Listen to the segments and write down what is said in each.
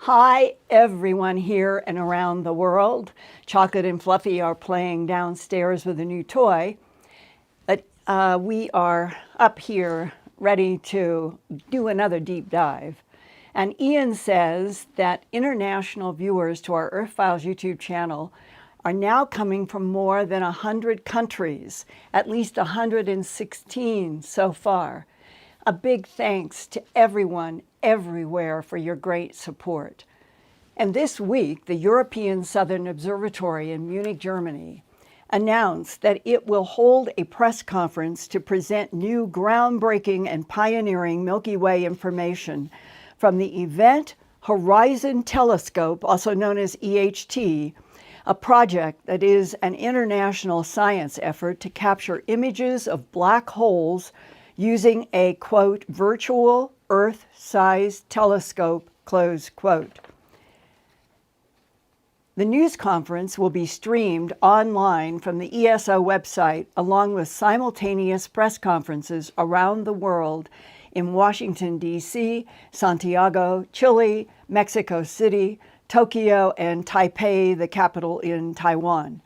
Hi, everyone here and around the world. Chocolate and Fluffy are playing downstairs with a new toy. But we are up here ready to do another deep dive. And Ian says that international viewers to our Earthfiles YouTube channel are now coming from more than 100 countries, at least 116 so far. A big thanks to everyone everywhere for your great support. And this week, the European Southern Observatory in Munich, Germany, announced that it will hold a press conference to present new groundbreaking and pioneering Milky Way information from the Event Horizon Telescope, also known as EHT, a project that is an international science effort to capture images of black holes using a, quote, virtual Earth-sized telescope, close quote. The news conference will be streamed online from the ESO website, along with simultaneous press conferences around the world in Washington, D.C., Santiago, Chile, Mexico City, Tokyo, and Taipei, the capital in Taiwan.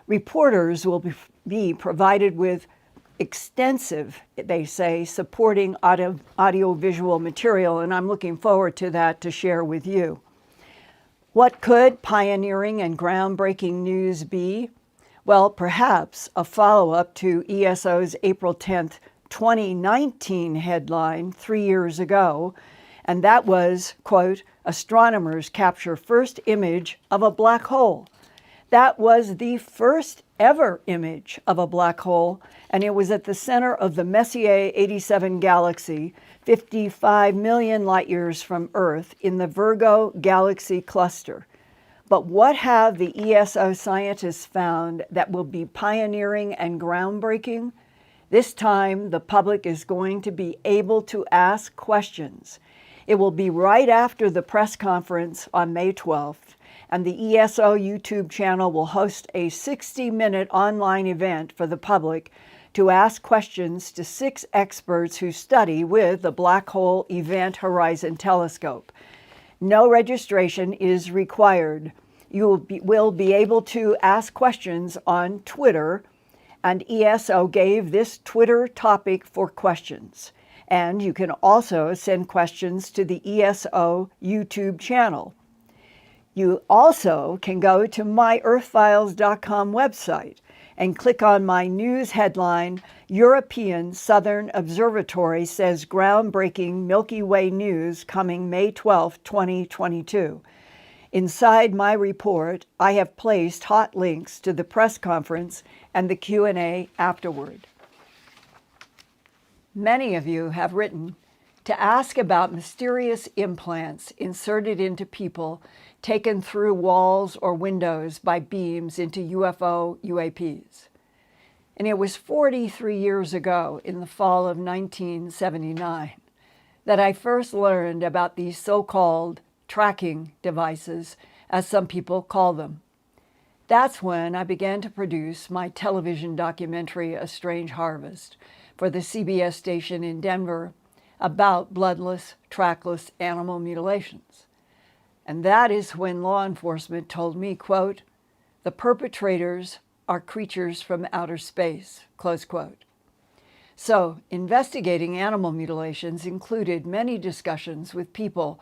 Reporters will be provided with extensive, they say, supporting audio-visual material, and I'm looking forward to that to share with you. What could pioneering and groundbreaking news be? Well, perhaps a follow-up to ESO's April 10th, 2019 headline 3 years ago, and that was, quote, astronomers capture first image of a black hole. That was the first ever image of a black hole, and it was at the center of the Messier 87 galaxy, 55 million light years from Earth in the Virgo galaxy cluster. But what have the ESO scientists found that will be pioneering and groundbreaking? This time, the public is going to be able to ask questions. It will be right after the press conference on May 12th, and the ESO YouTube channel will host a 60-minute online event for the public to ask questions to 6 experts who study with the Black Hole Event Horizon Telescope. No registration is required. You will be able to ask questions on Twitter, and ESO gave this Twitter topic for questions. And you can also send questions to the ESO YouTube channel. You also can go to my Earthfiles.com website and click on my news headline, European Southern Observatory says groundbreaking Milky Way news coming May 12, 2022. Inside my report, I have placed hot links to the press conference and the Q&A afterward. Many of you have written to ask about mysterious implants inserted into people taken through walls or windows by beams into UFO UAPs. And it was 43 years ago, in the fall of 1979, that I first learned about these so-called tracking devices, as some people call them. That's when I began to produce my television documentary, A Strange Harvest, for the CBS station in Denver about bloodless, trackless animal mutilations. And that is when law enforcement told me, quote, the perpetrators are creatures from outer space, close quote. So investigating animal mutilations included many discussions with people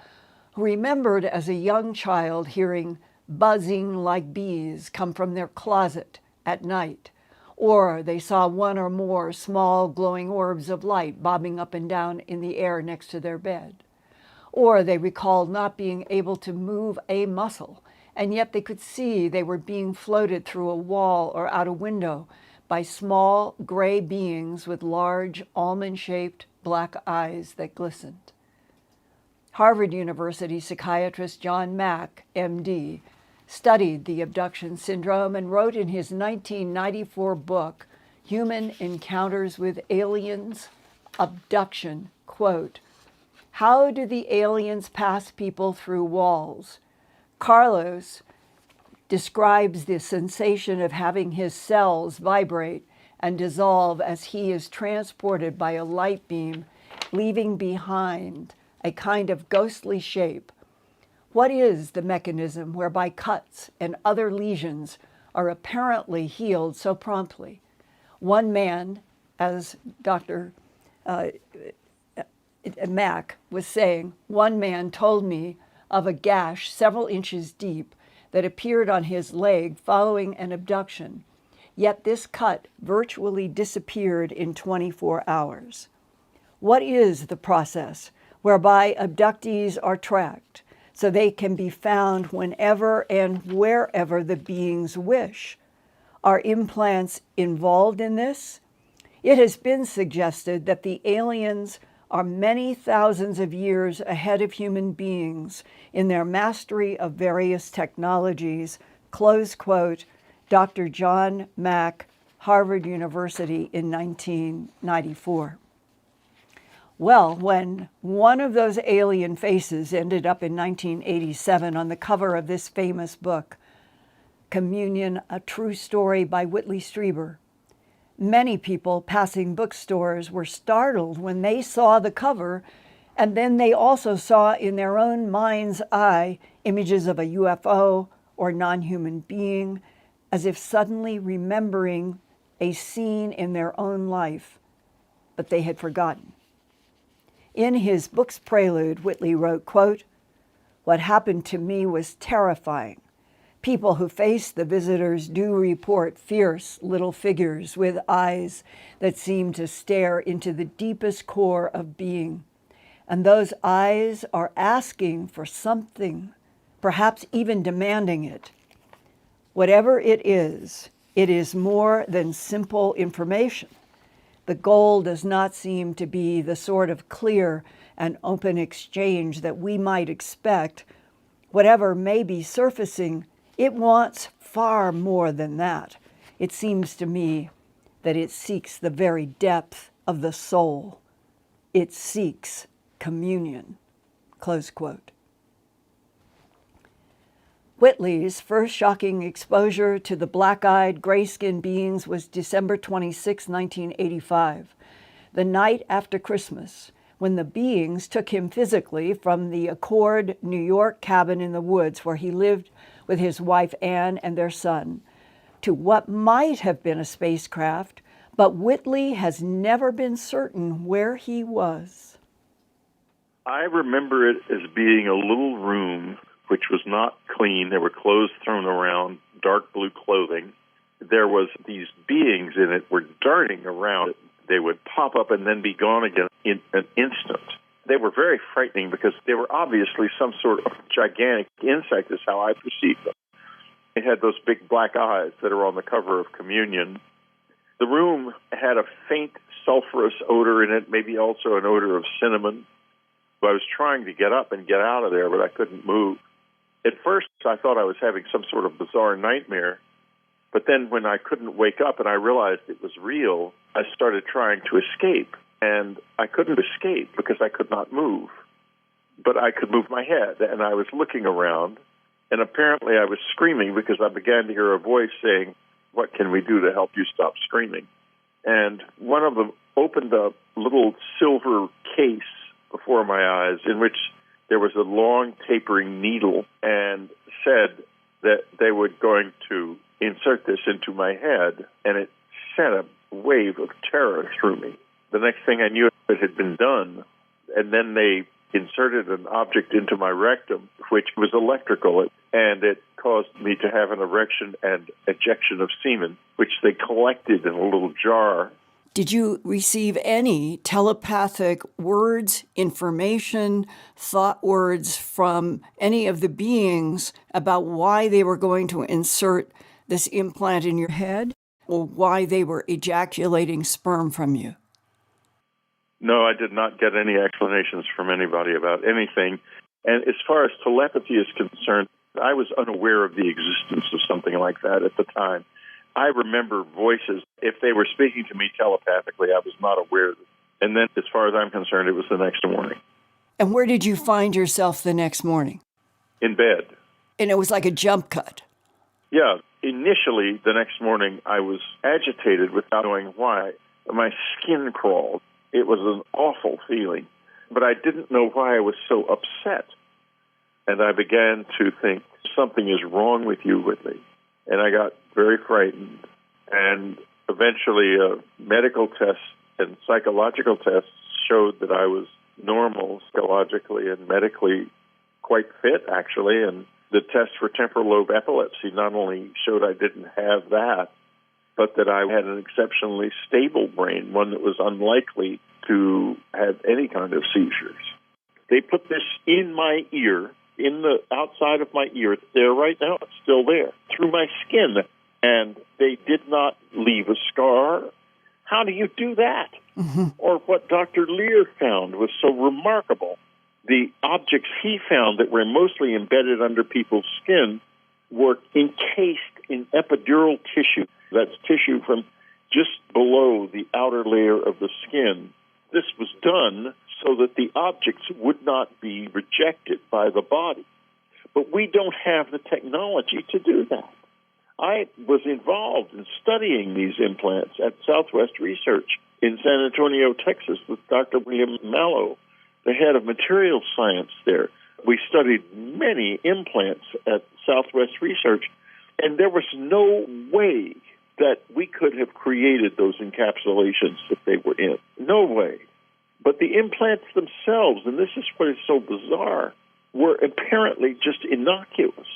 who remembered as a young child hearing buzzing like bees come from their closet at night, or they saw one or more small glowing orbs of light bobbing up and down in the air next to their bed. Or they recalled not being able to move a muscle, and yet they could see they were being floated through a wall or out a window by small gray beings with large almond-shaped black eyes that glistened. Harvard University psychiatrist John Mack, MD, studied the abduction syndrome and wrote in his 1994 book, Human Encounters with Aliens, Abduction, quote, "How do the aliens pass people through walls?" Carlos describes the sensation of having his cells vibrate and dissolve as he is transported by a light beam, leaving behind a kind of ghostly shape. What is the mechanism whereby cuts and other lesions are apparently healed so promptly? One man, as Dr. Mack was saying, one man told me of a gash several inches deep that appeared on his leg following an abduction, yet this cut virtually disappeared in 24 hours. What is the process whereby abductees are tracked so they can be found whenever and wherever the beings wish? Are implants involved in this? It has been suggested that the aliens are many thousands of years ahead of human beings in their mastery of various technologies, close quote, Dr. John Mack, Harvard University in 1994. Well, when one of those alien faces ended up in 1987 on the cover of this famous book, Communion, A True Story by Whitley Strieber, many people passing bookstores were startled when they saw the cover, and then they also saw in their own mind's eye images of a UFO or non-human being, as if suddenly remembering a scene in their own life, but they had forgotten. In his book's prelude, Whitley wrote, quote, "What happened to me was terrifying. People who face the visitors do report fierce little figures with eyes that seem to stare into the deepest core of being. And those eyes are asking for something, perhaps even demanding it. Whatever it is more than simple information. The goal does not seem to be the sort of clear and open exchange that we might expect. Whatever may be surfacing, it wants far more than that. It seems to me that it seeks the very depth of the soul. It seeks communion," close quote. Whitley's first shocking exposure to the black-eyed, gray-skinned beings was December 26, 1985, the night after Christmas, when the beings took him physically from the Accord, New York cabin in the woods where he lived with his wife Anne and their son, to what might have been a spacecraft, but Whitley has never been certain where he was. I remember it as being a little room which was not clean. There were clothes thrown around, dark blue clothing. There was these beings in it were darting around. They would pop up and then be gone again in an instant. They were very frightening because they were obviously some sort of gigantic insect is how I perceived them. They had those big black eyes that are on the cover of Communion. The room had a faint sulphurous odor in it, maybe also an odor of cinnamon. I was trying to get up and get out of there, but I couldn't move. At first, I thought I was having some sort of bizarre nightmare. But then when I couldn't wake up and I realized it was real, I started trying to escape. And I couldn't escape because I could not move. But I could move my head, and I was looking around. And apparently I was screaming because I began to hear a voice saying, "What can we do to help you stop screaming?" And one of them opened a little silver case before my eyes in which there was a long tapering needle and said that they were going to insert this into my head, and it sent a wave of terror through me. The next thing I knew, it had been done, and then they inserted an object into my rectum, which was electrical, and it caused me to have an erection and ejection of semen, which they collected in a little jar. Did you receive any telepathic words, information, thought words from any of the beings about why they were going to insert this implant in your head, or why they were ejaculating sperm from you? No, I did not get any explanations from anybody about anything. And as far as telepathy is concerned, I was unaware of the existence of something like that at the time. I remember voices. If they were speaking to me telepathically, I was not aware of it. And then, as far as I'm concerned, it was the next morning. And where did you find yourself the next morning? In bed. And it was like a jump cut. Yeah. Initially, the next morning, I was agitated without knowing why. My skin crawled. It was an awful feeling. But I didn't know why I was so upset. And I began to think, something is wrong with you, Whitley. And I got very frightened. And eventually, medical tests and psychological tests showed that I was normal psychologically and medically, quite fit, actually. And the test for temporal lobe epilepsy not only showed I didn't have that, but that I had an exceptionally stable brain, one that was unlikely to have any kind of seizures. They put this in my ear, in the outside of my ear. It's there right now. It's still there, through my skin. And they did not leave a scar. How do you do that? Mm-hmm. Or what Dr. Lear found was so remarkable. The objects he found that were mostly embedded under people's skin were encased in epidural tissue. That's tissue from just below the outer layer of the skin. This was done so that the objects would not be rejected by the body. But we don't have the technology to do that. I was involved in studying these implants at Southwest Research in San Antonio, Texas, with Dr. William Mallow, the head of materials science there. We studied many implants at Southwest Research, and there was no way that we could have created those encapsulations that they were in. No way. But the implants themselves, and this is what is so bizarre, were apparently just innocuous.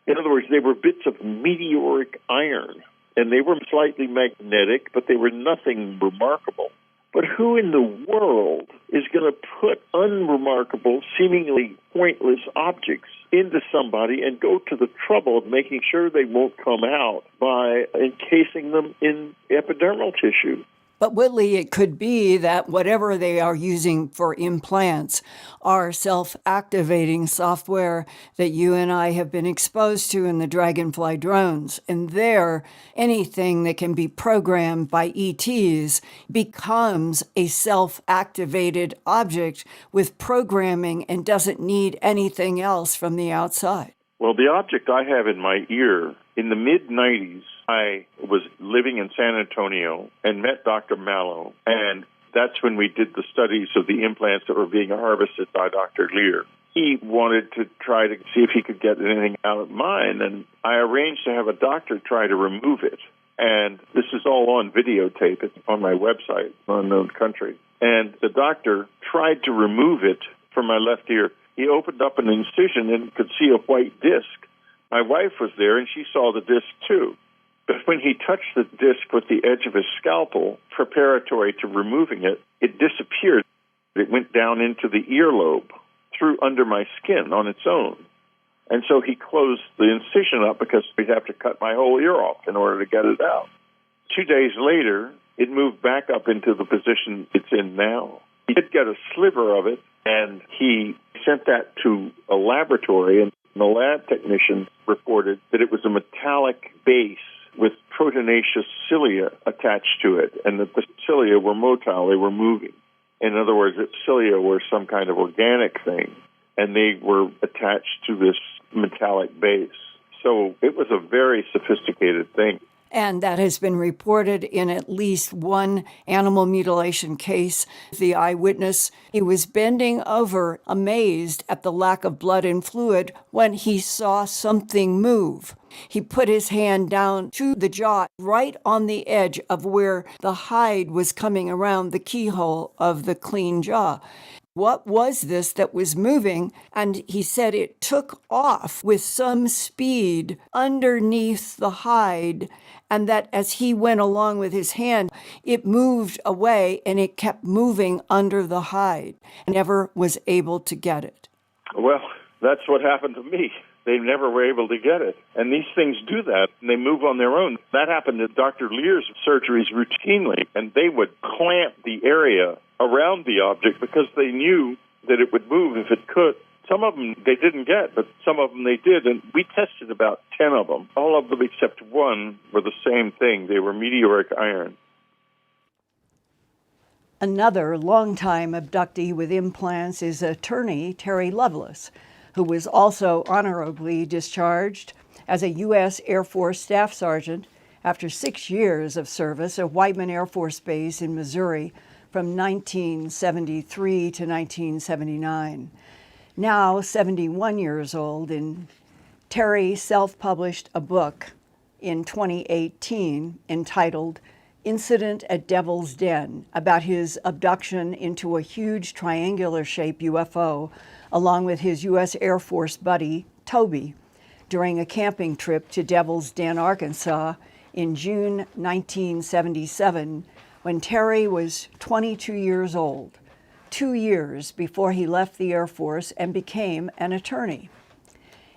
In other words, they were bits of meteoric iron, and they were slightly magnetic, but they were nothing remarkable. But who in the world is going to put unremarkable, seemingly pointless objects into somebody and go to the trouble of making sure they won't come out by encasing them in epidermal tissue? But Whitley, it could be that whatever they are using for implants are self-activating software that you and I have been exposed to in the Dragonfly drones. And there, anything that can be programmed by ETs becomes a self-activated object with programming and doesn't need anything else from the outside. Well, the object I have in my ear, in the mid-'90s, I was living in San Antonio and met Dr. Mallow, and that's when we did the studies of the implants that were being harvested by Dr. Lear. He wanted to try to see if he could get anything out of mine, and I arranged to have a doctor try to remove it. And this is all on videotape. It's on my website, Unknown Country. And the doctor tried to remove it from my left ear. He opened up an incision and could see a white disc. My wife was there, and she saw the disc, too. But when he touched the disc with the edge of his scalpel, preparatory to removing it, it disappeared. It went down into the earlobe, through under my skin on its own. And so he closed the incision up because we'd have to cut my whole ear off in order to get it out. 2 days later, it moved back up into the position it's in now. He did get a sliver of it, and he sent that to a laboratory, and the lab technician reported that it was a metallic base with proteinaceous cilia attached to it, and that the cilia were motile, they were moving. In other words, that cilia were some kind of organic thing, and they were attached to this metallic base. So it was a very sophisticated thing. And that has been reported in at least one animal mutilation case. The eyewitness, he was bending over, amazed at the lack of blood and fluid, when he saw something move. He put his hand down to the jaw, right on the edge of where the hide was coming around the keyhole of the clean jaw. what was this that was moving? And he said it took off with some speed underneath the hide, and that as he went along with his hand, it moved away and it kept moving under the hide. Never was able to get it. Well, that's what happened to me. They never were able to get it. And these things do that, and they move on their own. That happened to Dr. Lear's surgeries routinely, and they would clamp the area around the object because they knew that it would move if it could. Some of them they didn't get, but some of them they did, and we tested about 10 of them. All of them except one were the same thing. They were meteoric iron. Another longtime abductee with implants is attorney Terry Lovelace, who was also honorably discharged as a U.S. Air Force Staff Sergeant after 6 years of service at Whiteman Air Force Base in Missouri from 1973 to 1979. Now 71 years old, and Terry self-published a book in 2018 entitled Incident at Devil's Den, about his abduction into a huge triangular-shaped UFO along with his U.S. Air Force buddy, Toby, during a camping trip to Devil's Den, Arkansas in June 1977, when Terry was 22 years old, 2 years before he left the Air Force and became an attorney.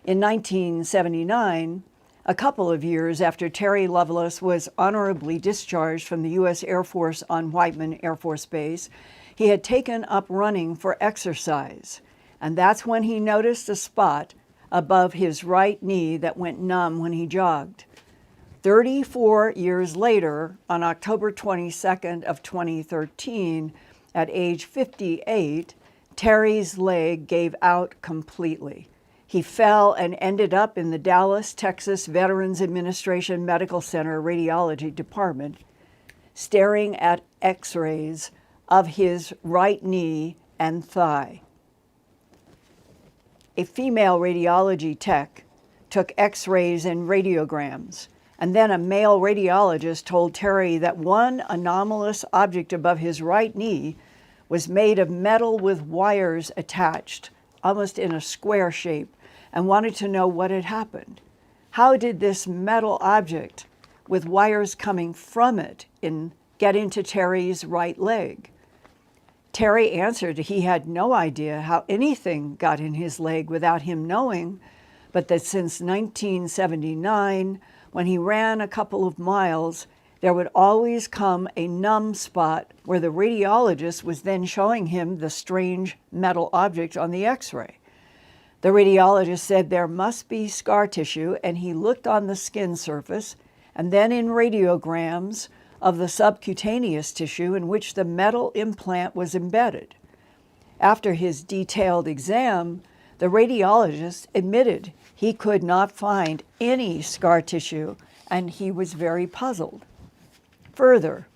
In 1979, a couple of years after Terry Lovelace was honorably discharged from the U.S. Air Force on Whiteman Air Force Base, he had taken up running for exercise. And that's when he noticed a spot above his right knee that went numb when he jogged. 34 years later, on October 22nd of 2013, at age 58, Terry's leg gave out completely. He fell and ended up in the Dallas, Texas Veterans Administration Medical Center Radiology Department, staring at x-rays of his right knee and thigh. A female radiology tech took x-rays and radiograms, and then a male radiologist told Terry that one anomalous object above his right knee was made of metal with wires attached, almost in a square shape, and wanted to know what had happened. How did this metal object with wires coming from it get into Terry's right leg? Terry answered he had no idea how anything got in his leg without him knowing, but that since 1979, when he ran a couple of miles, there would always come a numb spot where the radiologist was then showing him the strange metal object on the x-ray. The radiologist said there must be scar tissue, and he looked on the skin surface and then in radiograms of the subcutaneous tissue in which the metal implant was embedded. After his detailed exam, the radiologist admitted he could not find any scar tissue, and he was very puzzled. Further,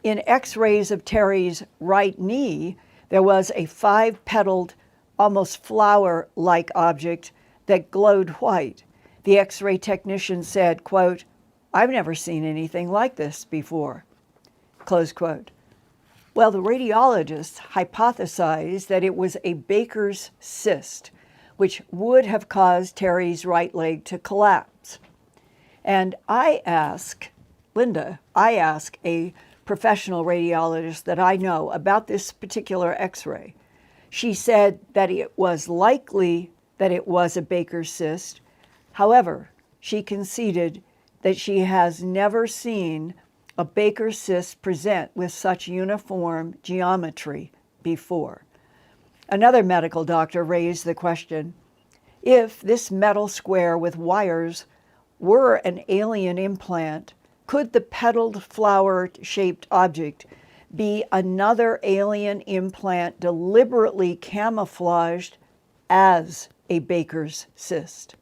in x-rays of Terry's right knee, there was a 5-petaled, almost flower-like object that glowed white. The x-ray technician said, quote, "I've never seen anything like this before," close quote. Well, the radiologist hypothesized that it was a Baker's cyst, which would have caused Terry's right leg to collapse. And I ask a professional radiologist that I know about this particular x-ray. She said that it was likely that it was a Baker's cyst. However, she conceded that she has never seen a Baker's cyst present with such uniform geometry before. Another medical doctor raised the question, if this metal square with wires were an alien implant, could the petaled flower-shaped object be another alien implant deliberately camouflaged as a Baker's cyst?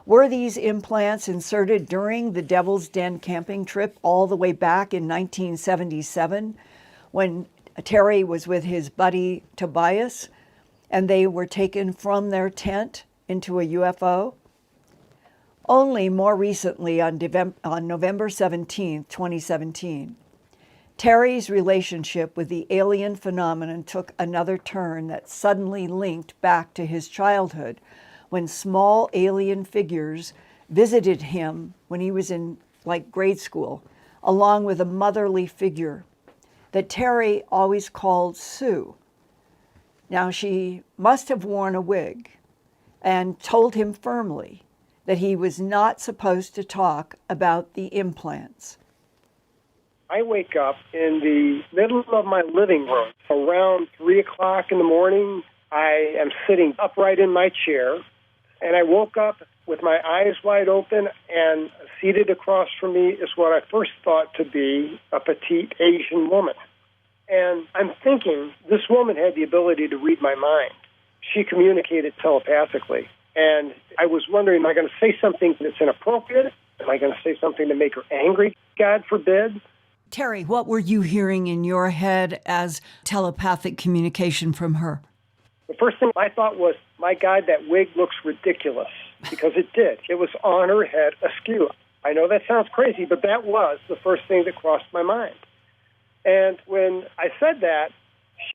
Were these implants inserted during the Devil's Den camping trip all the way back in 1977 when Terry was with his buddy Tobias and they were taken from their tent into a UFO? Only more recently, on November 17, 2017, Terry's relationship with the alien phenomenon took another turn that suddenly linked back to his childhood, when small alien figures visited him when he was in grade school, along with a motherly figure that Terry always called Sue. Now, she must have worn a wig and told him firmly that he was not supposed to talk about the implants. I wake up in the middle of my living room around 3 o'clock in the morning. I am sitting upright in my chair, and I woke up with my eyes wide open, and seated across from me is what I first thought to be a petite Asian woman. And I'm thinking this woman had the ability to read my mind. She communicated telepathically. And I was wondering, am I going to say something that's inappropriate? Am I going to say something to make her angry? God forbid. Terry, what were you hearing in your head as telepathic communication from her? The first thing I thought was, my God, that wig looks ridiculous, because it did. It was on her head askew. I know that sounds crazy, but that was the first thing that crossed my mind. And when I said that,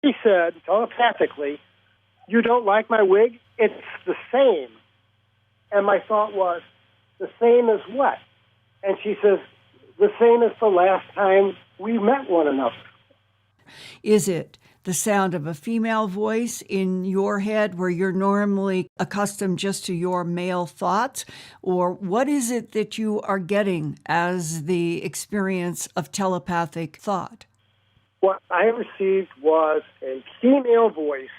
she said telepathically, "You don't like my wig? It's the same." And my thought was, the same as what? And she says, the same as the last time we met one another. Is it the sound of a female voice in your head where you're normally accustomed just to your male thoughts? Or what is it that you are getting as the experience of telepathic thought? What I received was a female voice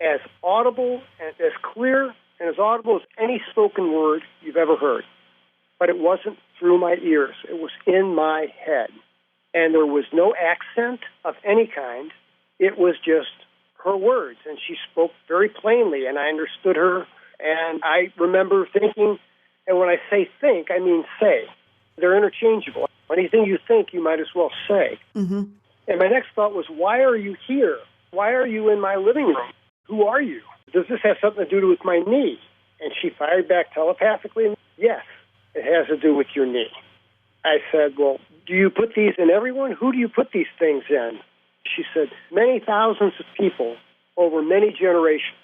as audible and as clear and as audible as any spoken word you've ever heard. But it wasn't through my ears. It was in my head. And there was no accent of any kind. It was just her words. And she spoke very plainly, and I understood her. And I remember thinking, and when I say think, I mean say. They're interchangeable. Anything you think, you might as well say. Mm-hmm. And my next thought was, why are you here? Why are you in my living room? Who are you? Does this have something to do with my knee? And she fired back telepathically, yes, it has to do with your knee. I said, well, do you put these in everyone? Who do you put these things in? She said, many thousands of people over many generations.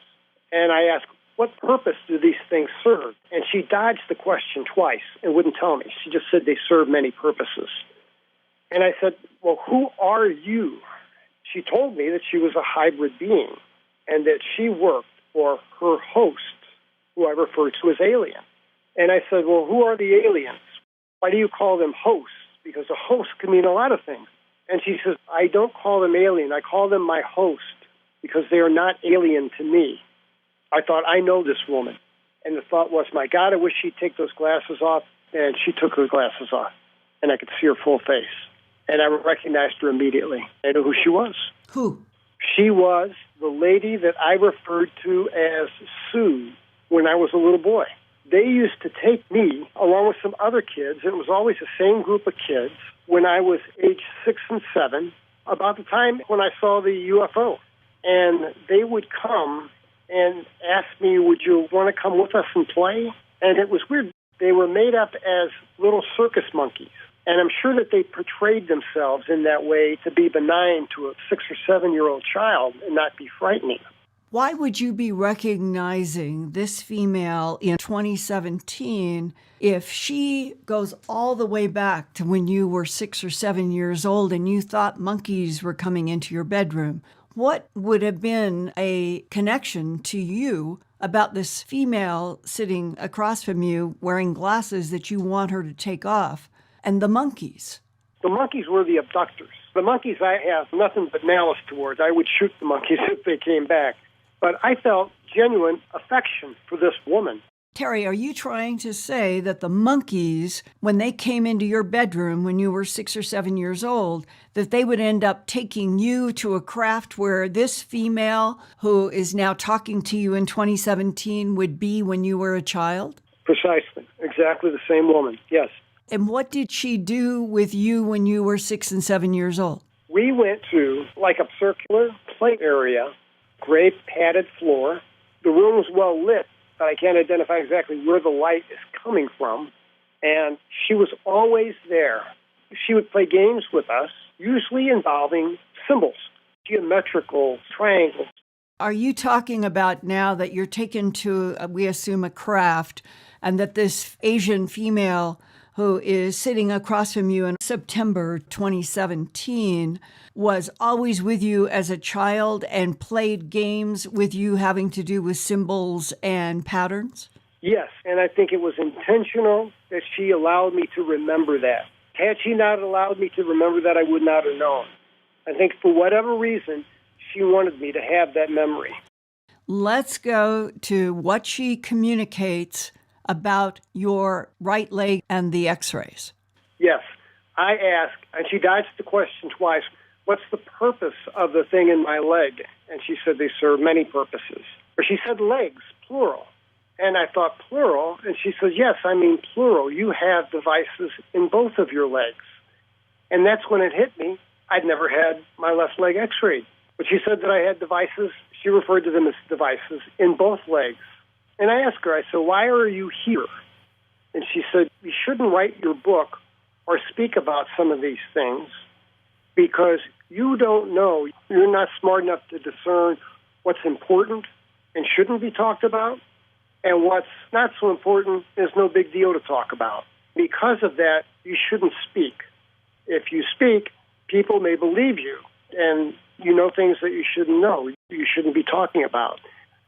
And I asked, what purpose do these things serve? And she dodged the question twice and wouldn't tell me. She just said they serve many purposes. And I said, well, who are you? She told me that she was a hybrid being and that she worked for her host, who I referred to as alien. And I said, well, who are the aliens? Why do you call them hosts? Because a host can mean a lot of things. And she says, I don't call them alien. I call them my host because they are not alien to me. I thought, I know this woman. And the thought was, my God, I wish she'd take those glasses off. And she took her glasses off, and I could see her full face. And I recognized her immediately. I knew who she was. Who? She was the lady that I referred to as Sue when I was a little boy. They used to take me, along with some other kids, and it was always the same group of kids, when I was age 6 and 7, about the time when I saw the UFO. And they would come and ask me, would you want to come with us and play? And it was weird. They were made up as little circus monkeys. And I'm sure that they portrayed themselves in that way to be benign to a 6 or 7-year-old child and not be frightening. Why would you be recognizing this female in 2017 if she goes all the way back to when you were 6 or 7 years old and you thought monkeys were coming into your bedroom? What would have been a connection to you about this female sitting across from you wearing glasses that you want her to take off and the monkeys? The monkeys were the abductors. The monkeys I have nothing but malice towards. I would shoot the monkeys if they came back. But I felt genuine affection for this woman. Terry, are you trying to say that the monkeys, when they came into your bedroom when you were 6 or 7 years old, that they would end up taking you to a craft where this female, who is now talking to you in 2017, would be when you were a child? Precisely. Exactly the same woman, yes. And what did she do with you when you were 6 and 7 years old? We went to like a circular play area, gray padded floor. The room was well lit, but I can't identify exactly where the light is coming from. And she was always there. She would play games with us, usually involving symbols, geometrical triangles. Are you talking about now that you're taken to, we assume, a craft, and that this Asian female who is sitting across from you in September 2017 was always with you as a child and played games with you having to do with symbols and patterns? Yes, and I think it was intentional that she allowed me to remember that. Had she not allowed me to remember that, I would not have known. I think for whatever reason, she wanted me to have that memory. Let's go to what she communicates about your right leg and the x-rays. Yes, I asked, and she dodged the question twice, what's the purpose of the thing in my leg? And she said they serve many purposes. Or she said legs, plural. And I thought plural, and she says, yes, I mean plural. You have devices in both of your legs. And that's when it hit me. I'd never had my left leg x-rayed. But she said that I had devices, she referred to them as devices, in both legs. And I asked her, I said, why are you here? And she said, you shouldn't write your book or speak about some of these things because you don't know, you're not smart enough to discern what's important and shouldn't be talked about, and what's not so important is no big deal to talk about. Because of that, you shouldn't speak. If you speak, people may believe you, and you know things that you shouldn't know, you shouldn't be talking about.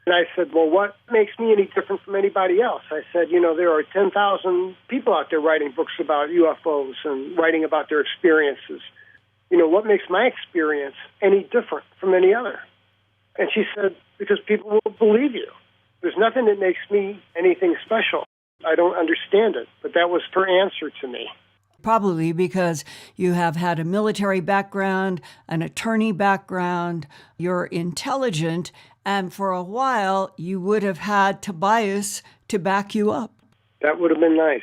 And I said, well, what makes me any different from anybody else? I said, there are 10,000 people out there writing books about UFOs and writing about their experiences. What makes my experience any different from any other? And she said, because people will believe you. There's nothing that makes me anything special. I don't understand it, but that was her answer to me. Probably because you have had a military background, an attorney background, you're intelligent, and for a while you would have had Tobias to back you up. That would have been nice.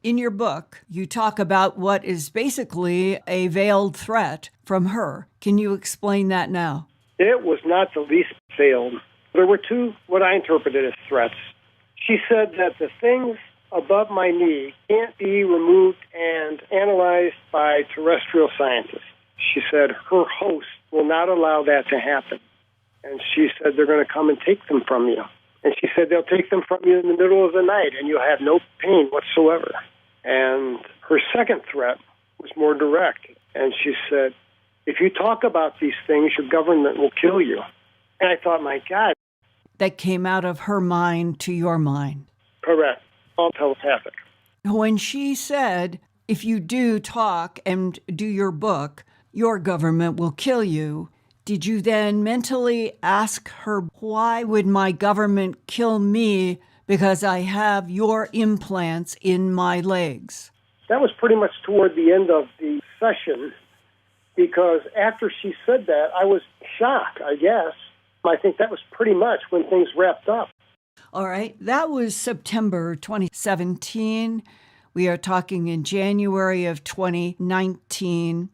In your book, you talk about what is basically a veiled threat from her. Can you explain that now? It was not the least veiled. There were two, what I interpreted as threats. She said that the things above my knee can't be removed and analyzed by terrestrial scientists. She said her host will not allow that to happen. And she said they're going to come and take them from you. And she said they'll take them from you in the middle of the night and you'll have no pain whatsoever. And her second threat was more direct. And she said, if you talk about these things, your government will kill you. And I thought, my God. That came out of her mind to your mind. Correct. All telepathic. When she said, if you do talk and do your book, your government will kill you, did you then mentally ask her, why would my government kill me because I have your implants in my legs? That was pretty much toward the end of the session, because after she said that, I was shocked, I guess. I think that was pretty much when things wrapped up. All right. That was September 2017. We are talking in January of 2019.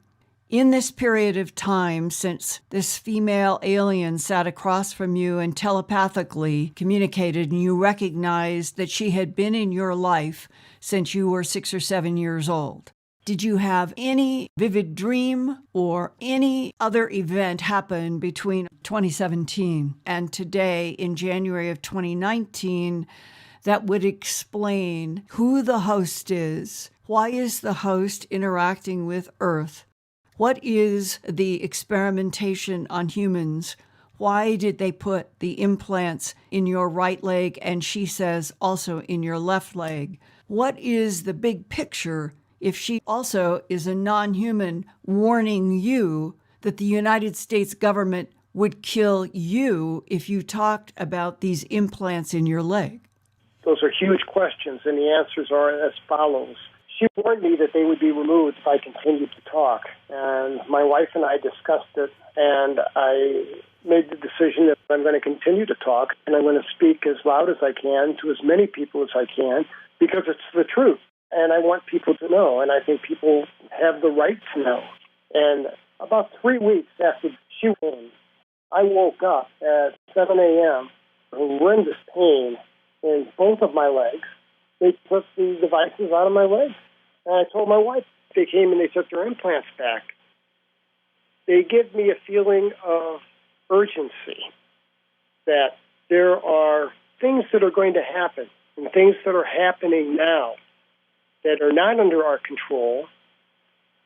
In this period of time, since this female alien sat across from you and telepathically communicated, and you recognized that she had been in your life since you were 6 or 7 years old, did you have any vivid dream or any other event happen between 2017 and today in January of 2019 that would explain who the host is? Why is the host interacting with Earth? What is the experimentation on humans? Why did they put the implants in your right leg and she says also in your left leg? What is the big picture if she also is a non-human warning you that the United States government would kill you if you talked about these implants in your leg? Those are huge questions, and the answers are as follows. She warned me that they would be removed if I continued to talk, and my wife and I discussed it, and I made the decision that I'm going to continue to talk, and I'm going to speak as loud as I can to as many people as I can, because it's the truth. And I want people to know, and I think people have the right to know. And about 3 weeks after she came, I woke up at 7 a.m., horrendous pain in both of my legs. They took the devices out of my legs. And I told my wife, they came and they took their implants back. They give me a feeling of urgency, that there are things that are going to happen and things that are happening now that are not under our control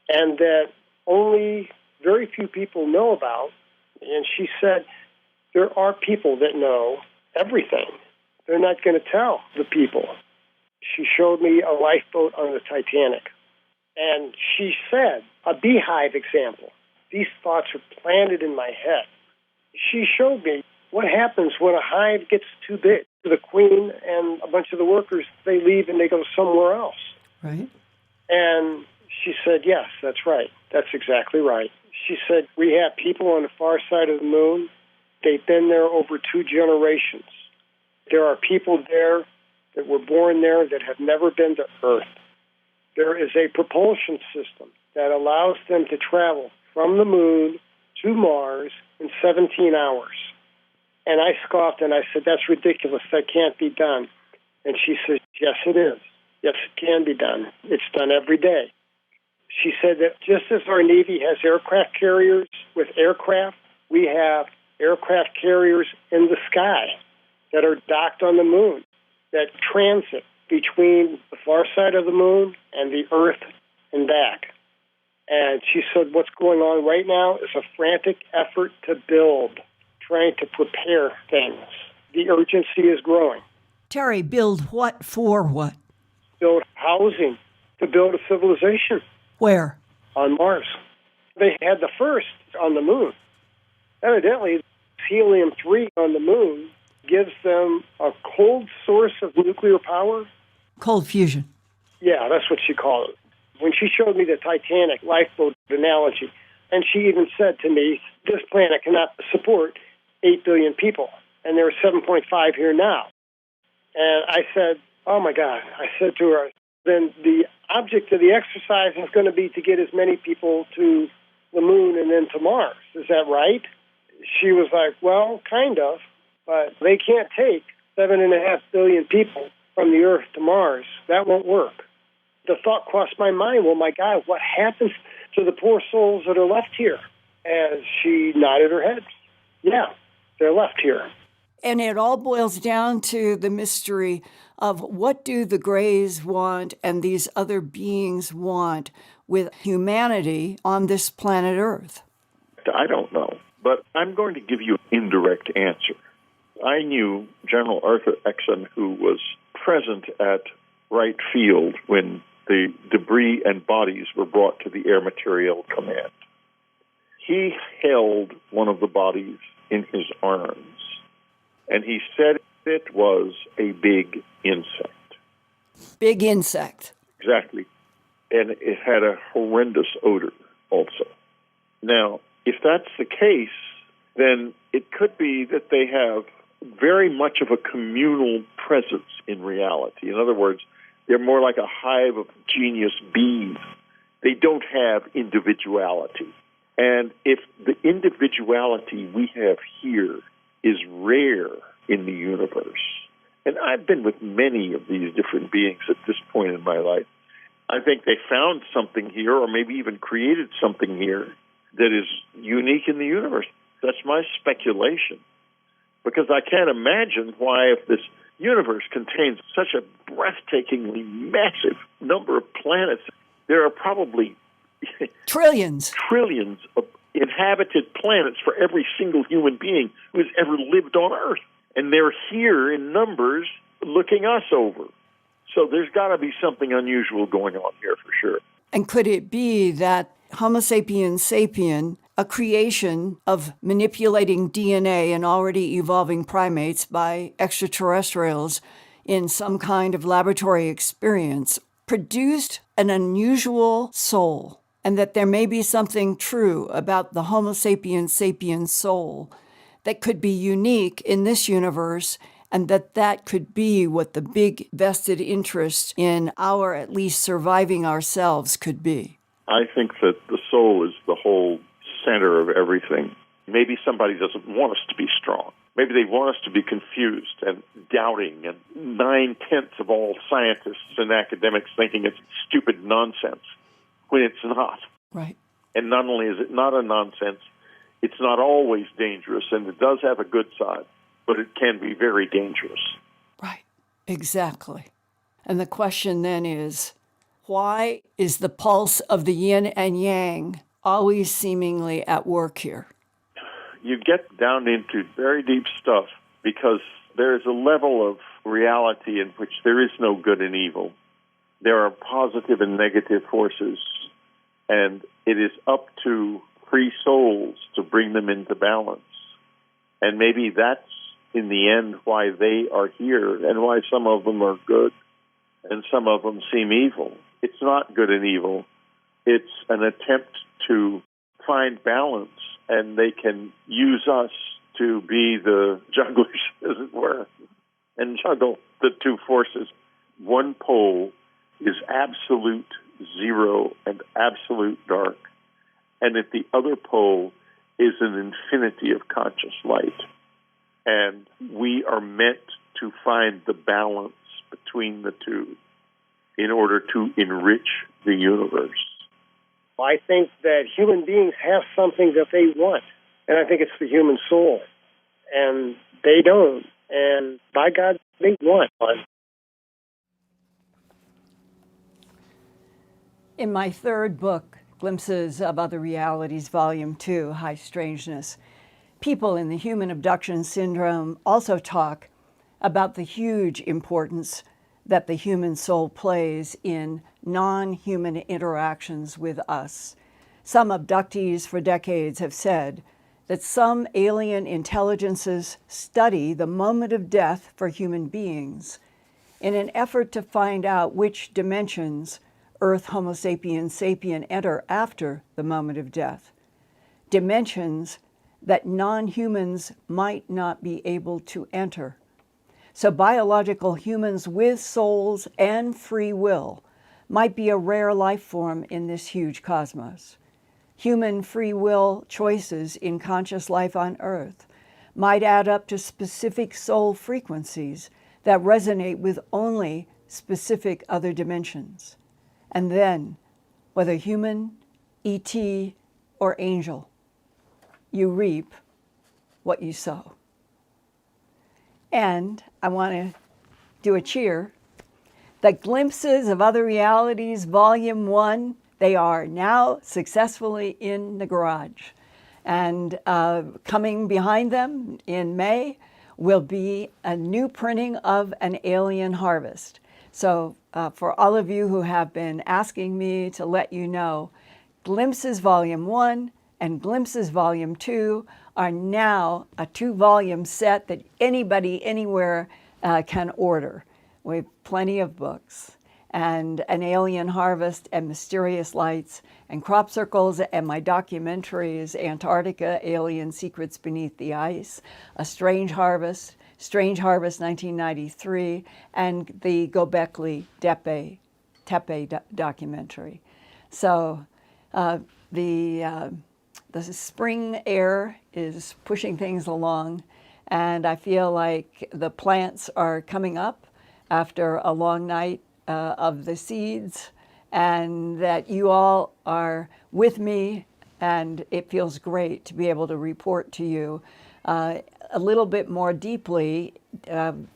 and that only very few people know about. And she said, there are people that know everything. They're not going to tell the people. She showed me a lifeboat on the Titanic. And she said, a beehive example. These thoughts are planted in my head. She showed me what happens when a hive gets too big. The queen and a bunch of the workers, they leave and they go somewhere else. Right. And she said, yes, that's right. That's exactly right. She said, we have people on the far side of the moon. They've been there over 2 generations. There are people there that were born there that have never been to Earth. There is a propulsion system that allows them to travel from the moon to Mars in 17 hours. And I scoffed and I said, that's ridiculous. That can't be done. And she said, yes, it is. Yes, it can be done. It's done every day. She said that just as our Navy has aircraft carriers with aircraft, we have aircraft carriers in the sky that are docked on the moon, that transit between the far side of the moon and the Earth and back. And she said what's going on right now is a frantic effort to build, trying to prepare things. The urgency is growing. Terry, build what for what? Build housing, to build a civilization. Where? On Mars. They had the first on the moon. Evidently, helium-3 on the moon gives them a cold source of nuclear power. Cold fusion. Yeah, that's what she called it. When she showed me the Titanic lifeboat analogy, and she even said to me, this planet cannot support 8 billion people, and there are 7.5 here now. And I said, oh my God. I said to her, then the object of the exercise is going to be to get as many people to the moon and then to Mars. Is that right? She was like, well, kind of, but they can't take 7.5 billion people from the Earth to Mars. That won't work. The thought crossed my mind, well, my God, what happens to the poor souls that are left here? And she nodded her head. Yeah, they're left here. And it all boils down to the mystery of what do the Greys want and these other beings want with humanity on this planet Earth? I don't know, but I'm going to give you an indirect answer. I knew General Arthur Exon, who was present at Wright Field when the debris and bodies were brought to the Air Materiel Command. He held one of the bodies in his arms, and he said it was a big insect. Big insect. Exactly. And it had a horrendous odor also. Now, if that's the case, then it could be that they have very much of a communal presence in reality. In other words, they're more like a hive of genius bees. They don't have individuality. And if the individuality we have here is rare in the universe, and I've been with many of these different beings at this point in my life, I think they found something here, or maybe even created something here that is unique in the universe. That's my speculation. Because I can't imagine why, if this universe contains such a breathtakingly massive number of planets, there are probably trillions of inhabited planets for every single human being who has ever lived on Earth. And they're here in numbers looking us over. So there's got to be something unusual going on here for sure. And could it be that Homo sapiens sapien, a creation of manipulating DNA in already evolving primates by extraterrestrials in some kind of laboratory experience, produced an unusual soul, and that there may be something true about the Homo sapiens sapien soul that could be unique in this universe, and that could be what the big vested interest in our at least surviving ourselves could be? I think that the soul is the whole center of everything. Maybe somebody doesn't want us to be strong. Maybe they want us to be confused and doubting, and 9/10 of all scientists and academics thinking it's stupid nonsense when it's not. Right. And not only is it not a nonsense, it's not always dangerous, and it does have a good side, but it can be very dangerous. Right, exactly. And the question then is, why is the pulse of the yin and yang always seemingly at work here? You get down into very deep stuff because there is a level of reality in which there is no good and evil. There are positive and negative forces, and it is up to free souls to bring them into balance. And maybe that's, in the end, why they are here and why some of them are good and some of them seem evil. It's not good and evil. It's an attempt to find balance, and they can use us to be the jugglers, as it were, and juggle the two forces. One pole is absolute zero and absolute dark, and at the other pole is an infinity of conscious light. And we are meant to find the balance between the two in order to enrich the universe. I think that human beings have something that they want, and I think it's the human soul. And they don't. And by God, they want one. In my third book, Glimpses of Other Realities, Volume 2, High Strangeness, people in the human abduction syndrome also talk about the huge importance that the human soul plays in non-human interactions with us. Some abductees for decades have said that some alien intelligences study the moment of death for human beings in an effort to find out which dimensions Earth Homo sapiens sapien enter after the moment of death, dimensions that non-humans might not be able to enter. So biological humans with souls and free will might be a rare life form in this huge cosmos. Human free will choices in conscious life on Earth might add up to specific soul frequencies that resonate with only specific other dimensions. And then, whether human, ET, or angel, you reap what you sow. And I want to do a cheer. The Glimpses of Other Realities, Volume 1, they are now successfully in the garage. And coming behind them in May will be a new printing of An Alien Harvest. So for all of you who have been asking me to let you know, Glimpses Volume 1 and Glimpses Volume 2 are now a 2-volume set that anybody anywhere can order. We have plenty of books. And An Alien Harvest and Mysterious Lights and Crop Circles and my documentaries, Antarctica, Alien Secrets Beneath the Ice, A Strange Harvest 1993, and the Göbekli Tepe documentary. So the spring air is pushing things along, and I feel like the plants are coming up after a long night of the seeds, and that you all are with me, and it feels great to be able to report to you a little bit more deeply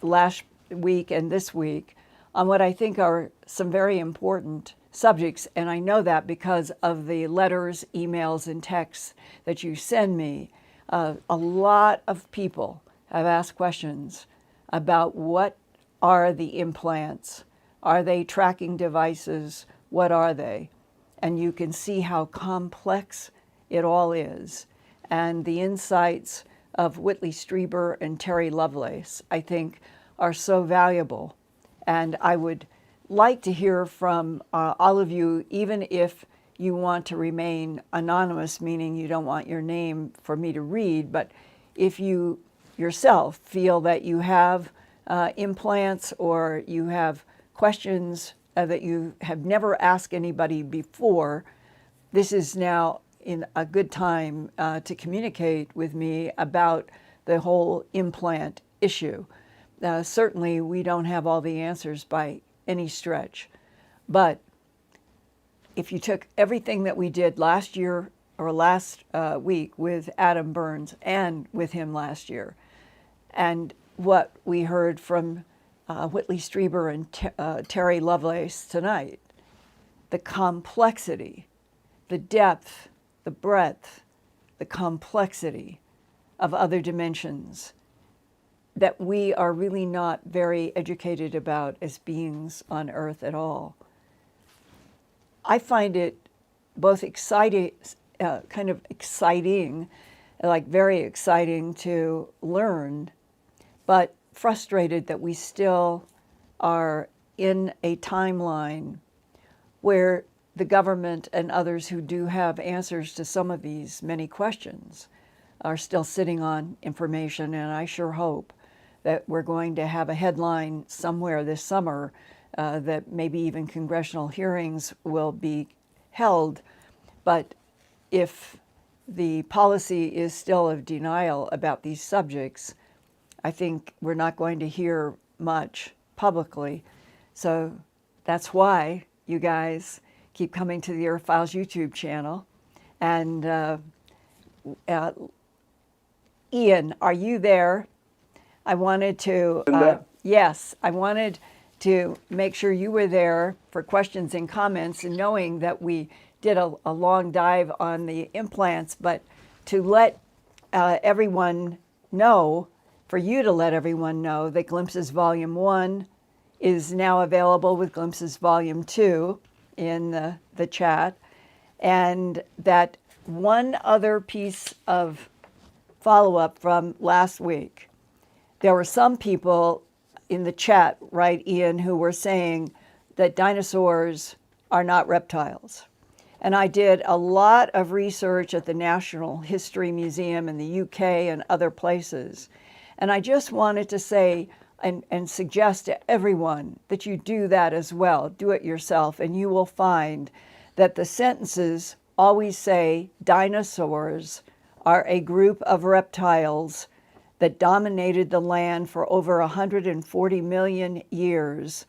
last week and this week on what I think are some very important subjects. And I know that because of the letters, emails, and texts that you send me. A lot of people have asked questions about what are the implants? Are they tracking devices? What are they? And you can see how complex it all is. And the insights of Whitley Strieber and Terry Lovelace, I think, are so valuable. And I would like to hear from all of you, even if you want to remain anonymous, meaning you don't want your name for me to read, but if you yourself feel that you have implants or you have questions that you have never asked anybody before, this is now in a good time to communicate with me about the whole implant issue. Certainly we don't have all the answers by any stretch, but if you took everything that we did last year or last week with Adam Burns and with him last year, and what we heard from Whitley Strieber and Terry Lovelace tonight, the complexity, the depth, the breadth, the complexity of other dimensions that we are really not very educated about as beings on Earth at all. I find it both exciting, kind of exciting, like very exciting to learn, but frustrated that we still are in a timeline where the government and others who do have answers to some of these many questions are still sitting on information. And I sure hope that we're going to have a headline somewhere this summer that maybe even congressional hearings will be held. But if the policy is still of denial about these subjects, I think we're not going to hear much publicly. So that's why you guys keep coming to the Earthfiles YouTube channel. And Ian, are you there? I wanted to, yes, I wanted to make sure you were there for questions and comments, and knowing that we did a long dive on the implants, but to let everyone know, for you to let everyone know that Glimpses Volume 1 is now available with Glimpses Volume 2 in the chat, and that one other piece of follow-up from last week. There were some people in the chat, right, Ian, who were saying that dinosaurs are not reptiles. And I did a lot of research at the National History Museum in the UK and other places. And I just wanted to say and suggest to everyone that you do that as well. Do it yourself, and you will find that the sentences always say dinosaurs are a group of reptiles that dominated the land for over 140 million years.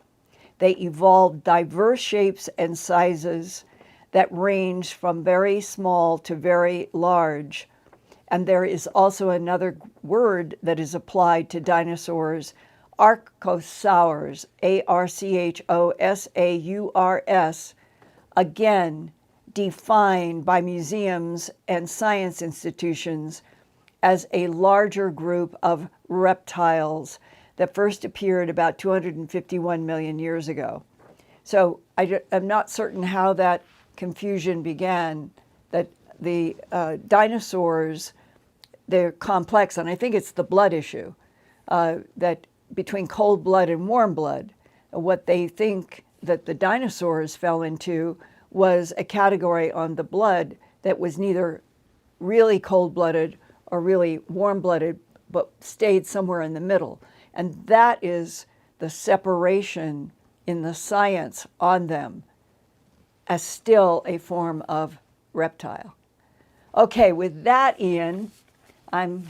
They evolved diverse shapes and sizes that range from very small to very large. And there is also another word that is applied to dinosaurs, archosaurs, archosaurs, again, defined by museums and science institutions as a larger group of reptiles that first appeared about 251 million years ago. So I'm not certain how that confusion began, that the dinosaurs, they're complex, and I think it's the blood issue, that between cold blood and warm blood, what they think that the dinosaurs fell into was a category on the blood that was neither really cold-blooded or really warm-blooded, but stayed somewhere in the middle. And that is the separation in the science on them as still a form of reptile. Okay, with that, Ian, I'm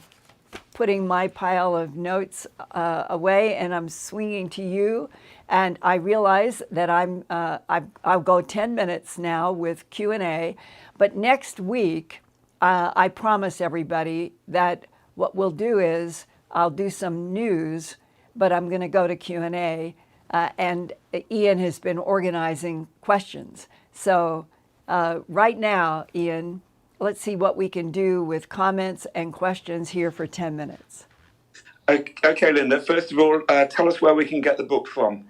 putting my pile of notes away, and I'm swinging to you. And I realize that I'll go 10 minutes now with Q&A. But next week, I promise everybody that what we'll do is I'll do some news, but I'm going to go to Q&A. And Ian has been organizing questions. So right now, Ian, let's see what we can do with comments and questions here for 10 minutes. Okay, Linda. First of all, tell us where we can get the book from.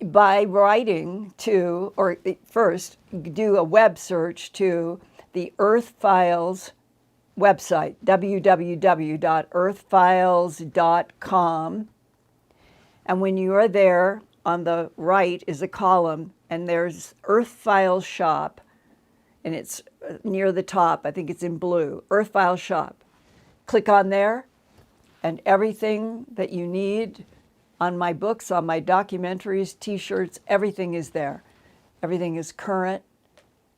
By writing to, or first, do a web search to the Earthfiles website, www.earthfiles.com. And when you are there, on the right is a column, and there's Earthfiles Shop, and it's near the top. I think it's in blue, Earthfiles Shop. Click on there, and everything that you need on my books, on my documentaries, t-shirts, everything is there. Everything is current,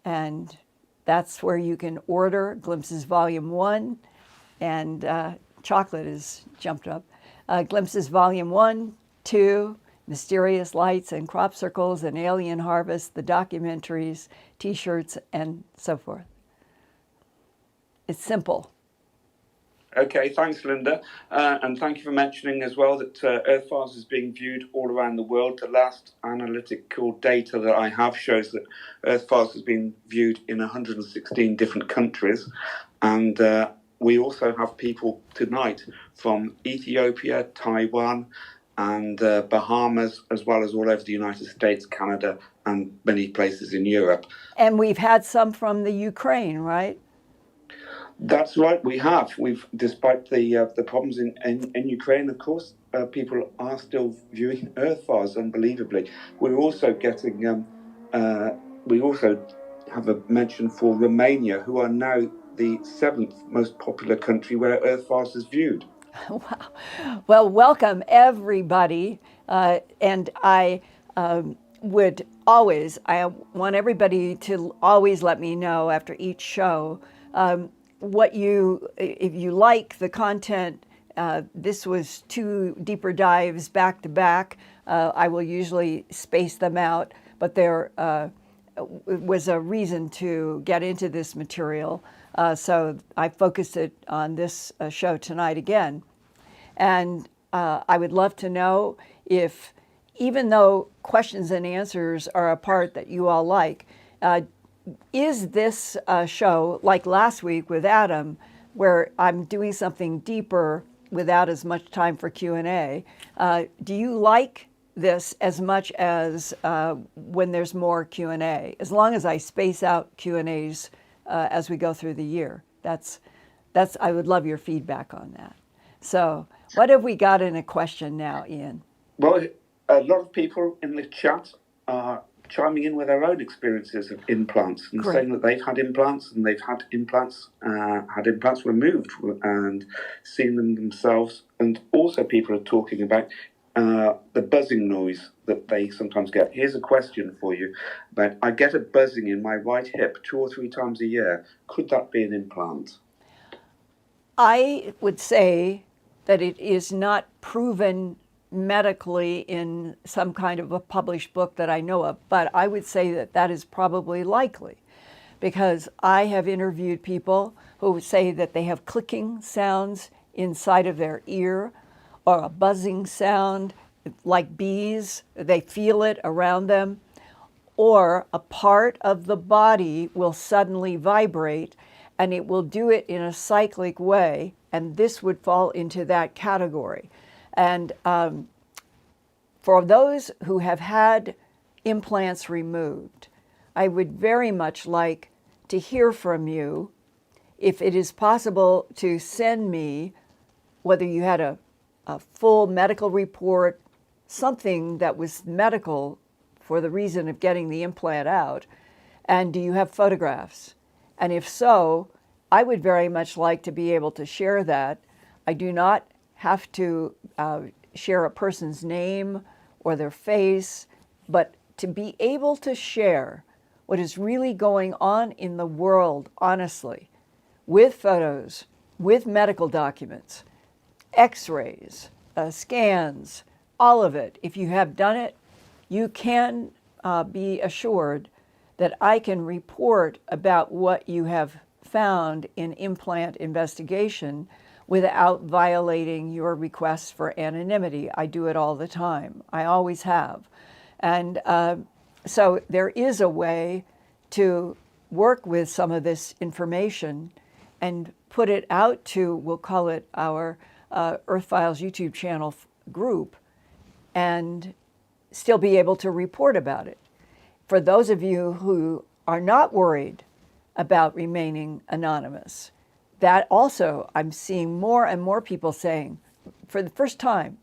and that's where you can order Glimpses Volume 1, and chocolate has jumped up. Glimpses Volume 1, 2, Mysterious Lights and Crop Circles and Alien Harvest, the documentaries, T-shirts, and so forth. It's simple. Okay, thanks, Linda. And thank you for mentioning as well that Earthfiles is being viewed all around the world. The last analytical data that I have shows that Earthfiles has been viewed in 116 different countries. And we also have people tonight from Ethiopia, Taiwan, and Bahamas, as well as all over the United States, Canada, and many places in Europe. And we've had some from the Ukraine, right? That's right, we have. Despite the problems in Ukraine, of course, people are still viewing Earthfiles, unbelievably. We're also getting, we also have a mention for Romania, who are now the 7th most popular country where Earthfiles is viewed. Wow. Well, welcome everybody. And I would always, I want everybody to always let me know after each show if you like the content. This was 2 deeper dives back to back. I will usually space them out, but there was a reason to get into this material. So I focused it on this show tonight again. And I would love to know if, even though questions and answers are a part that you all like, is this show, like last week with Adam, where I'm doing something deeper without as much time for Q&A, do you like this as much as when there's more Q&A? As long as I space out Q&As as we go through the year. I would love your feedback on that. So what have we got in a question now, Ian? Well, a lot of people in the chat are chiming in with their own experiences of implants and saying that they've had implants and they've had implants removed and seen them themselves. And also people are talking about the buzzing noise that they sometimes get. Here's a question for you. I get a buzzing in my right hip 2 or 3 times a year. Could that be an implant? I would say that it is not proven medically in some kind of a published book that I know of, but I would say that that is probably likely, because I have interviewed people who say that they have clicking sounds inside of their ear, or a buzzing sound like bees, they feel it around them, or a part of the body will suddenly vibrate, and it will do it in a cyclic way, and this would fall into that category. And for those who have had implants removed, I would very much like to hear from you. If it is possible to send me, whether you had a full medical report, something that was medical for the reason of getting the implant out, and do you have photographs? And if so, I would very much like to be able to share that. I do not have to share a person's name or their face, but to be able to share what is really going on in the world, honestly, with photos, with medical documents, x-rays, scans, all of it. If you have done it, you can be assured that I can report about what you have found in implant investigation without violating your requests for anonymity. I do it all the time. I always have. And so there is a way to work with some of this information and put it out to, we'll call it our Earthfiles YouTube channel group, and still be able to report about it. For those of you who are not worried about remaining anonymous, that also I'm seeing more and more people saying, for the first time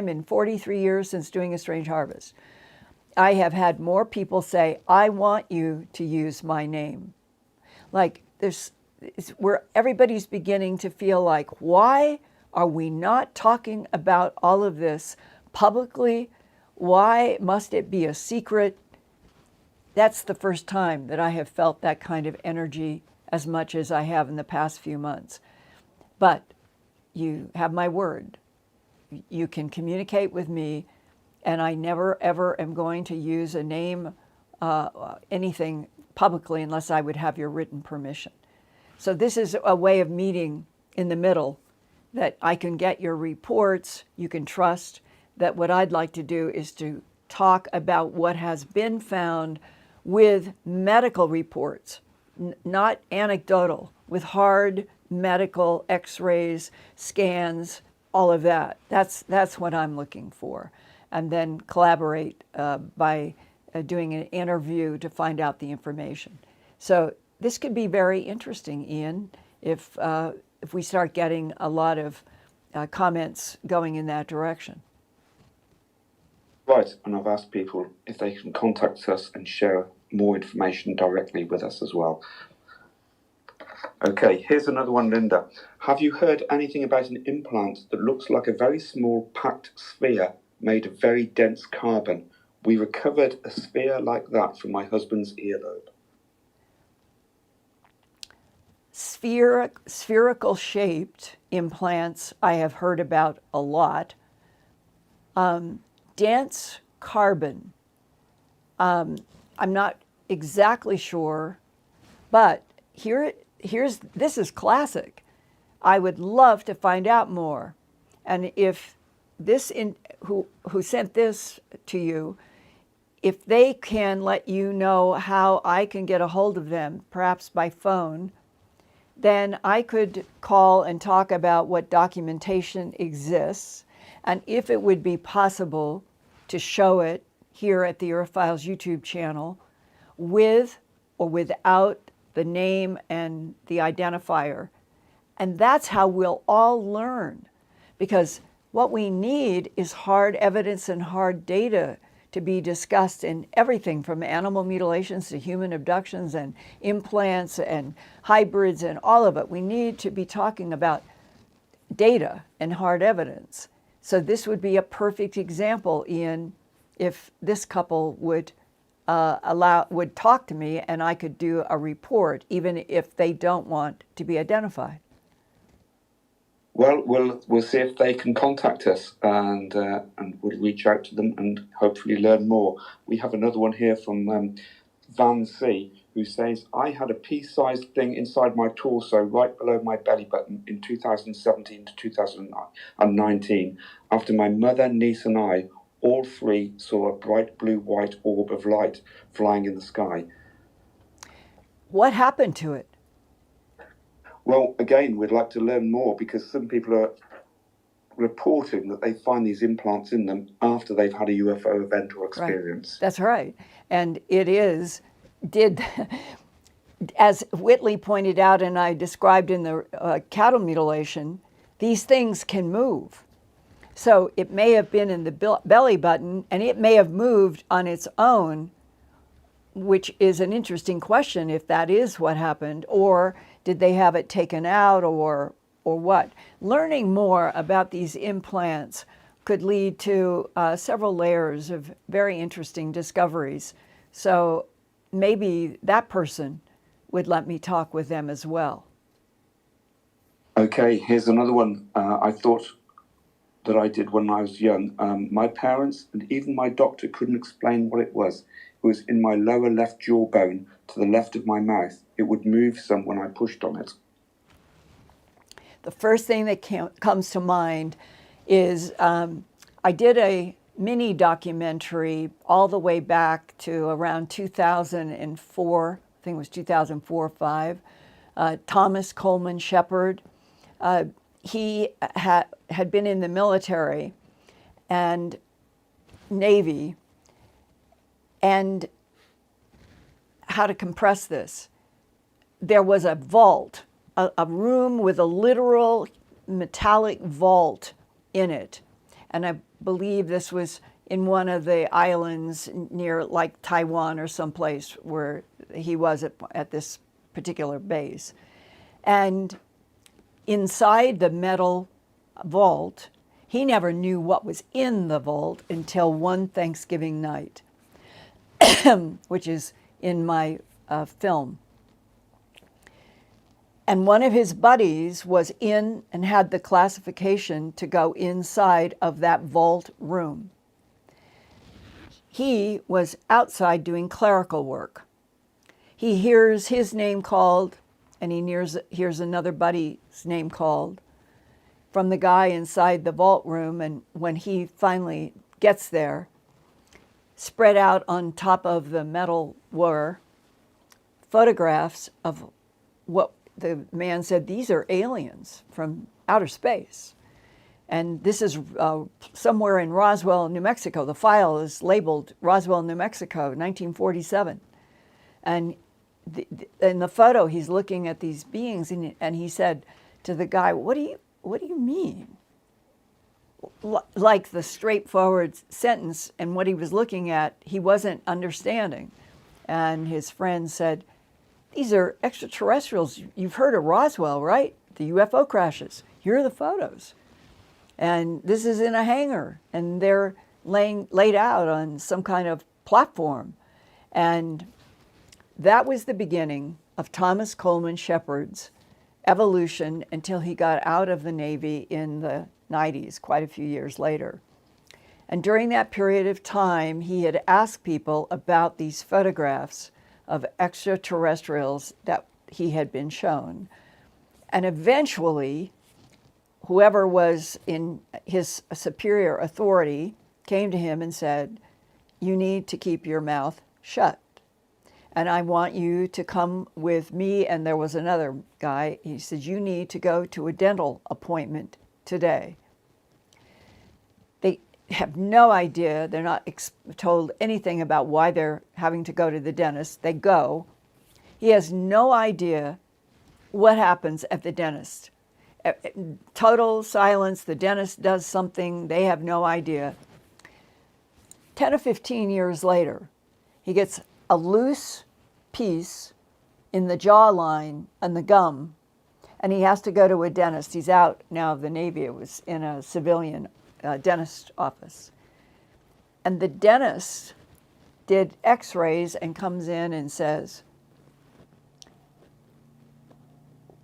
in 43 years since doing A Strange Harvest, I have had more people say, I want you to use my name. Like where everybody's beginning to feel like, why are we not talking about all of this publicly? Why must it be a secret? That's the first time that I have felt that kind of energy as much as I have in the past few months. But you have my word. You can communicate with me, and I never ever am going to use a name, anything publicly unless I would have your written permission. So this is a way of meeting in the middle, that I can get your reports, you can trust that what I'd like to do is to talk about what has been found with medical reports, not anecdotal, with hard medical x-rays, scans, all of that. That's what I'm looking for. And then collaborate by doing an interview to find out the information. So this could be very interesting, Ian, if we start getting a lot of comments going in that direction. Right, and I've asked people if they can contact us and share more information directly with us as well. Okay, here's another one, Linda. Have you heard anything about an implant that looks like a very small packed sphere made of very dense carbon? We recovered a sphere like that from my husband's earlobe. Spherical shaped implants I have heard about a lot. Dense carbon, I'm not exactly sure, but this is classic. I would love to find out more. And if who sent this to you, if they can let you know how I can get a hold of them, perhaps by phone, then I could call and talk about what documentation exists and if it would be possible to show it here at the Earthfiles YouTube channel with or without the name and the identifier. And that's how we'll all learn, because what we need is hard evidence and hard data to be discussed in everything from animal mutilations to human abductions and implants and hybrids and all of it. We need to be talking about data and hard evidence. So this would be a perfect example, Ian, if this couple would talk to me and I could do a report, even if they don't want to be identified. Well, we'll see if they can contact us, and we'll reach out to them and hopefully learn more. We have another one here from Van C, who says, I had a pea-sized thing inside my torso right below my belly button in 2017 to 2019, after my mother, niece and I, all three saw a bright blue-white orb of light flying in the sky. What happened to it? Well, again, we'd like to learn more, because some people are reporting that they find these implants in them after they've had a UFO event or experience. Right. That's right. And as Whitley pointed out and I described in the cattle mutilation, these things can move. So it may have been in the belly button and it may have moved on its own, which is an interesting question if that is what happened, or did they have it taken out, or what? Learning more about these implants could lead to several layers of very interesting discoveries. So maybe that person would let me talk with them as well. Okay, here's another one. I thought that I did when I was young. My parents and even my doctor couldn't explain what it was. It was in my lower left jawbone to the left of my mouth. It would move some when I pushed on it. The first thing that comes to mind is I did a mini documentary all the way back to around 2004, I think it was 2004 or 5. Thomas Coleman Shepard, he had been in the military and Navy. And how to compress this. There was a vault, a room with a literal metallic vault in it. And I believe this was in one of the islands near like Taiwan or someplace where he was at this particular base. And inside the metal vault, he never knew what was in the vault until one Thanksgiving night, which is in my film. And one of his buddies was in and had the classification to go inside of that vault room. He was outside doing clerical work. He hears his name called, and he hears another buddy's name called from the guy inside the vault room. And when he finally gets there, spread out on top of the metal were photographs of what the man said, these are aliens from outer space. And this is somewhere in Roswell, New Mexico. The file is labeled Roswell, New Mexico, 1947. And in the photo, he's looking at these beings, and he said to the guy, what do you mean? Like the straightforward sentence, and what he was looking at, he wasn't understanding. And his friend said, these are extraterrestrials. You've heard of Roswell, right? The UFO crashes. Here are the photos. And this is in a hangar, and they're laid out on some kind of platform. And that was the beginning of Thomas Coleman Shepard's evolution until he got out of the Navy in the 90s, quite a few years later. And during that period of time, he had asked people about these photographs of extraterrestrials that he had been shown. And eventually, whoever was in his superior authority came to him and said, you need to keep your mouth shut. And I want you to come with me. And there was another guy. He said, you need to go to a dental appointment today. They have no idea. They're not told anything about why they're having to go to the dentist. They go. He has no idea what happens at the dentist. Total silence. The dentist does something. They have no idea. 10 or 15 years later, he gets a loose piece in the jawline and the gum, and he has to go to a dentist. He's out now of the Navy. It was in a civilian dentist office. And the dentist did x-rays and comes in and says,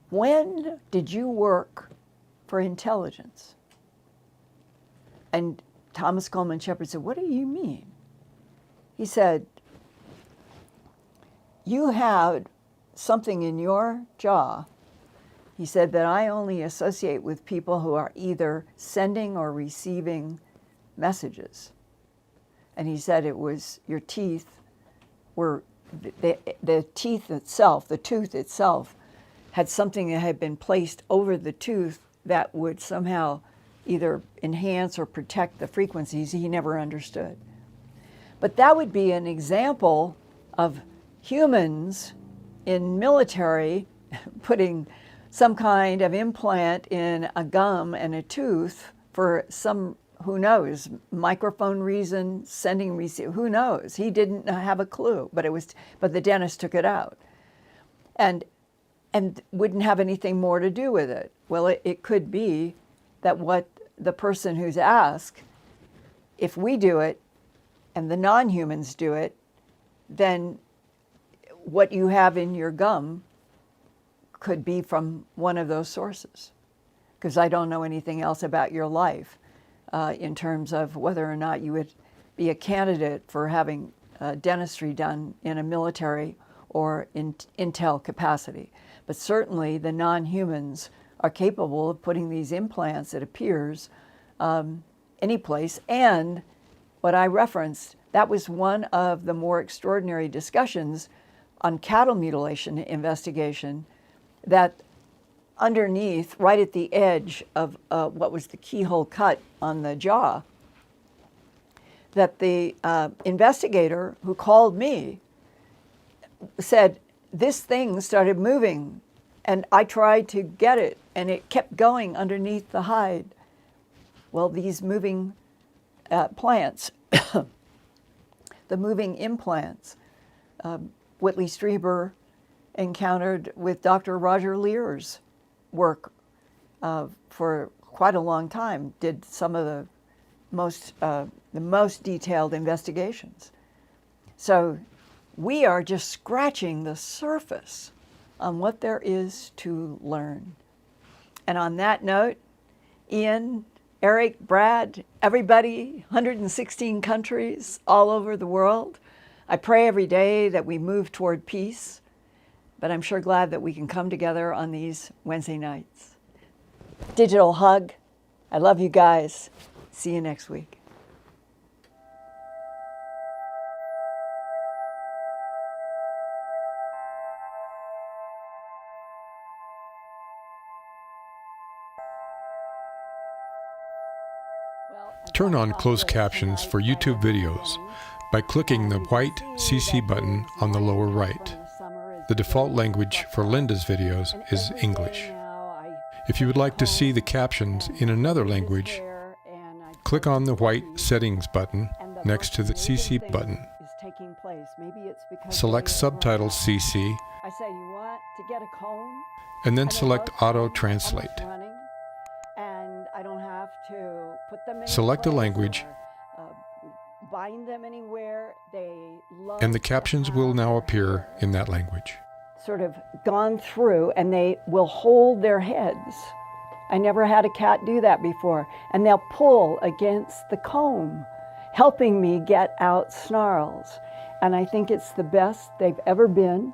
when did you work for intelligence? And Thomas Coleman Shepard said, what do you mean? He said, you had something in your jaw, he said, that I only associate with people who are either sending or receiving messages. And he said it was your teeth were, the teeth itself, the tooth itself, had something that had been placed over the tooth that would somehow either enhance or protect the frequencies he never understood. But that would be an example of humans in military putting some kind of implant in a gum and a tooth for some, who knows, microphone reason, sending, receive, who knows? He didn't have a clue, but the dentist took it out. And wouldn't have anything more to do with it. Well, it could be that what the person who's asked, if we do it and the non-humans do it, then what you have in your gum could be from one of those sources. Because I don't know anything else about your life in terms of whether or not you would be a candidate for having dentistry done in a military or in intel capacity. But certainly the non-humans are capable of putting these implants, it appears, any place. And what I referenced, that was one of the more extraordinary discussions on cattle mutilation investigation, that underneath, right at the edge of what was the keyhole cut on the jaw, that the investigator who called me said, this thing started moving, and I tried to get it, and it kept going underneath the hide. Well, these moving plants, the moving implants, Whitley Strieber encountered with Dr. Roger Lear's work for quite a long time, did some of the most detailed investigations. So we are just scratching the surface on what there is to learn. And on that note, Ian, Eric, Brad, everybody, 116 countries all over the world. I pray every day that we move toward peace, but I'm sure glad that we can come together on these Wednesday nights. Digital hug. I love you guys. See you next week. Turn on closed captions for YouTube videos by clicking the white CC button on the lower right. The default language for Linda's videos is English. If you would like to see the captions in another language, click on the white Settings button next to the CC button. Select Subtitles CC, and then select Auto Translate. Select a language, and the captions will now appear in that language. Sort of gone through, and they will hold their heads. I never had a cat do that before. And they'll pull against the comb, helping me get out snarls. And I think it's the best they've ever been.